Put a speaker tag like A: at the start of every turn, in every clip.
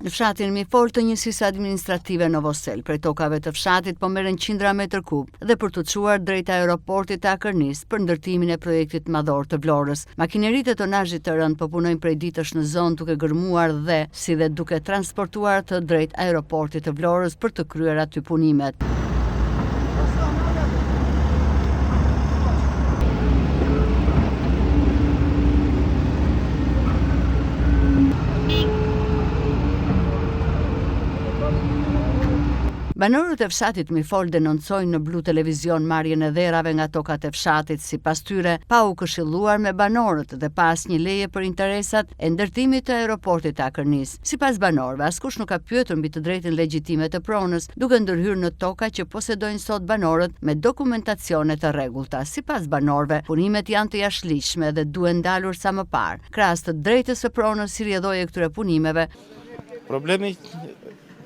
A: Në fshatin Mifol të njësisë administrative Novosel, prej tokave të fshatit po merren qindra metër kub dhe për të çuar drejt aeroportit të Akërnis për ndërtimin e projektit madhor të Vlorës. Makineritë e tonazhit të rënd po punojnë prej ditësh në zonë duke gërmuar dhe si dhe duke transportuar të drejt aeroportit të Vlorës për të kryer aty punimet. Banorët e fshatit Mifol denoncojnë në Blu Televizion marrjen e dherave nga tokat e fshatit, sipas tyre pa u këshilluar me banorët dhe pa asnjë leje për interesat e ndërtimit të aeroportit të Akërnis. Sipas banorëve, askush nuk ka pyetur mbi të drejtën legjitime të pronës, duke ndërhyrë në toka që posedojnë sot banorët me dokumentacione të rregullta. Sipas banorëve, punimet janë të jashtëligjshme dhe duhen ndalur sa më parë. Krahas të drejtës së pronës si rrjedhoje këtyre punimeve.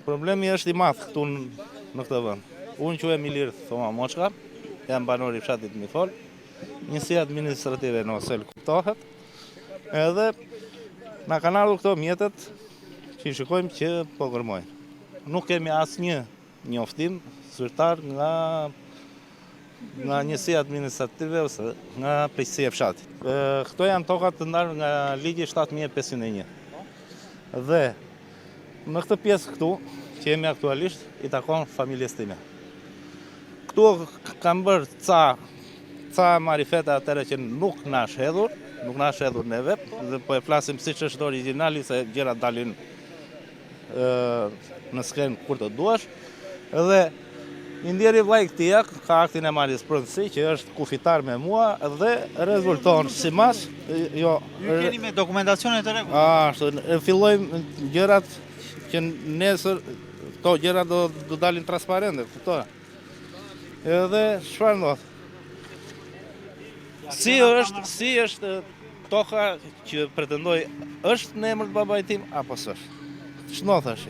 B: Problemi është i madh këtu në këtë vend. Unë quhem Ilir Thoma Moçka, jam banor i fshatit Mifol. Njësia administrative në Novosel kuptohet. Edhe na kanë ardhur këto mjetet që i shikojmë që po gërmojnë. Nuk kemi asnjë njoftim zyrtar nga njësia administrative ose nga plejësia e fshatit. Këto janë tokat të ndarë nga ligji 7501. Dhe në këtë pjesë këtu, që jemi aktualisht, i takon familjes time. Këtu kam bërë ca marifete atëre që nuk na shedhur neve, dhe po e flasim siç është origjinali, se gjërat dalin në skenë kur të duash, dhe i ndjeri vllai këtia, ka aktin e marrjes pronësi, që është kufitar me mua, dhe rezulton simas.
C: Ju keni me dokumentacione të rregullta?
B: Ashtu, fillojmë gjërat që nesër këto gjëra do dalin transparente, kuptoj. Edhe çfarë ndodh? Si është toka që pretendoj është në emër të babait tim apo s'është? Ç'ndodh tash?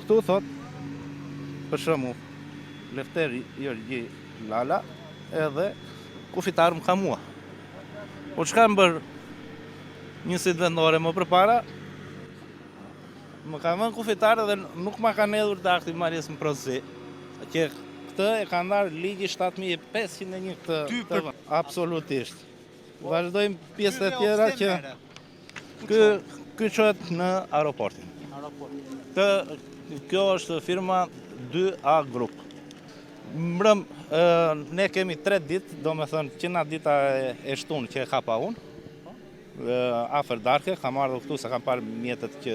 B: Ktu thot për shembull Lefteri Jorgji Lala edhe kufitar më ka mua. Po çka më bër njësit vendore më përpara? Më ka vënë kufitar dhe nuk ma kanë hedhur të akti marrjes në pronësi. Që këtë e ka ndarë ligji 7501 këtë. Absolutisht. Vazhdojmë pjesët e tjera që ky çohet në aeroportin. Kjo është firma 2A Group. Mbrëm, ne kemi 3 ditë, do me thënë që na dita e shtunë që e kapa unë, afer darke, kam ardhur këtu se kam parë mjetet që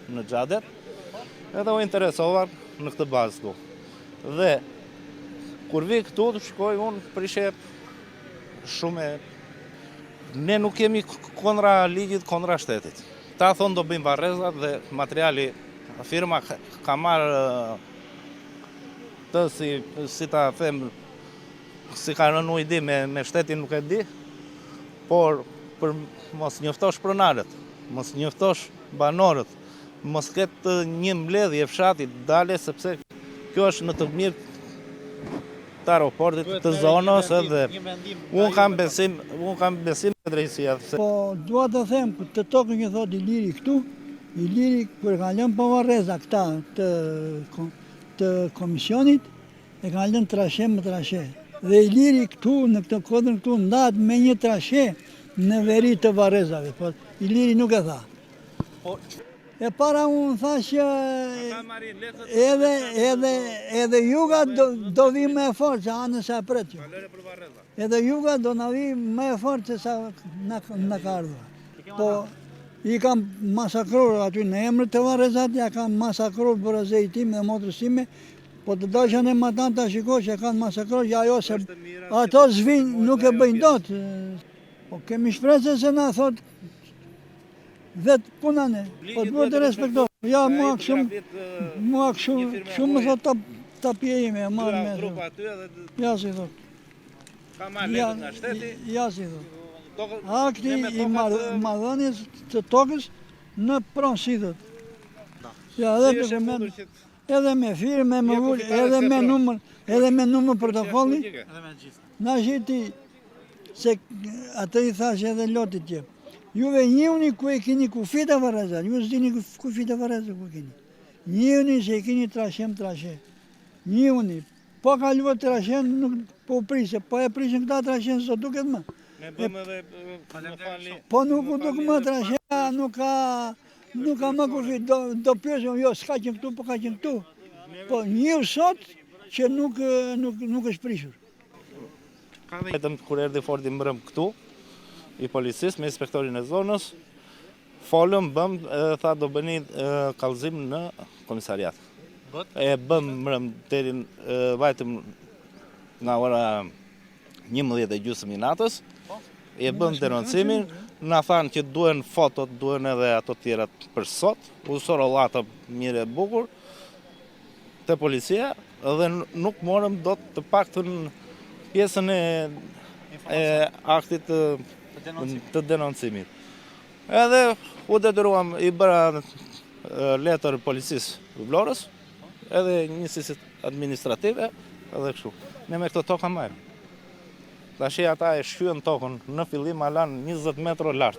B: në Xhadet, edhe u interesova në këtë bazë këtu. Dhe kur vi këtu të shkoj unë prishe shumë ne nuk kemi kundra ligjit, kundra shtetit. Ta thonë do bëjmë varrezat dhe materiali firma ka marrë të si ta them si ka rënë ujdi me shtetin nuk e di, por për mos njoftosh pronarët, mos njoftosh banorët, mos ketë një mbledhje fshatit dale, sepse kjo është në të mirë të aeroportit të zonës edhe unë kam besim në drejtësia.
D: Po dua të them të tokën që thot Iliri këtu, Iliri kur kanë lënë pa varreza këta të komisionit, e kanë lënë trashe më trashe. Dhe Iliri këtu në këtë kodën këtu ndahet me një trashe në veri të varrezave, po Iliri nuk e tha. E para unë thash që edhe juga do vi me e fortë, që anës e pretju. Edhe juga do në vi me e fortë se sa në ka ardhur. Po, i kam masakrur aty në emër të varrezat, ja kam masakrur burazej tim dhe motrës time, po të dashën e matan të shiko që kanë masakrur, që ajo se ato zvinë nuk e bëjnë dot. Po kemi shpresë se na thot vetë punane, po të duhet të respektohë. Ja, mua shumë më thot të pjejime, e marrë me thot. Ja, si thot.
B: Ka marrë letët nga shteti?
D: Ja, si thot. Akti i madhënjes të tokës në pronësi, thot. Ja, edhe me firme, edhe me numër protokolli, na shiti se atë i thash edhe lotit që Juve njihuni ku e keni kufit e Varrezat, ju s'dini kufit e Varrezat ku keni. Njihuni se e keni trashe. Njihuni. Po kaluat trashe, nuk po prishe, po e prishin këta trashe, sot duket më.
B: Ne bëm edhe më falni.
D: Po nuk u duk më trashe, nuk ka më kufit, do pyesim, jo, s'ka qenë këtu, po ka qenë këtu. Po njihu sot që nuk është prishur.
B: Vetëm kur erdhi Fordi mbrëm këtu, i policisë me inspektorin e zonës, folëm, bëm, tha do bëni kallëzim në komisariat. E bëm mbrëm deri vajtëm nga ora 11:30 natës, e bëm denoncimin, na thanë që duhen fotot, duhen edhe ato tjerat për sot, usorollata mirë e bukur, te policia, dhe nuk morëm dot të paktën pjesën e aktit të denoncimit. Edhe u detyruam, i bëra letër policisë Vlorës, edhe njësisit administrative, edhe kështu. Ne me këto toka marrim. Tashi ata e shkyen tokën në fillim alan 20 metra lart.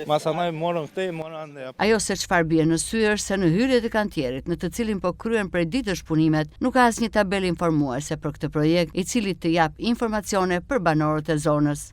B: Masanaj morën këtej, morën ande.
A: Ajo se çfarë bie në sy është se në hyrjet e kantierit, në të cilin po kryen prej ditësh punimet, nuk ka asnjë tabelë informuese për këtë projekt, i cili të jap informacione për banorët e zonës.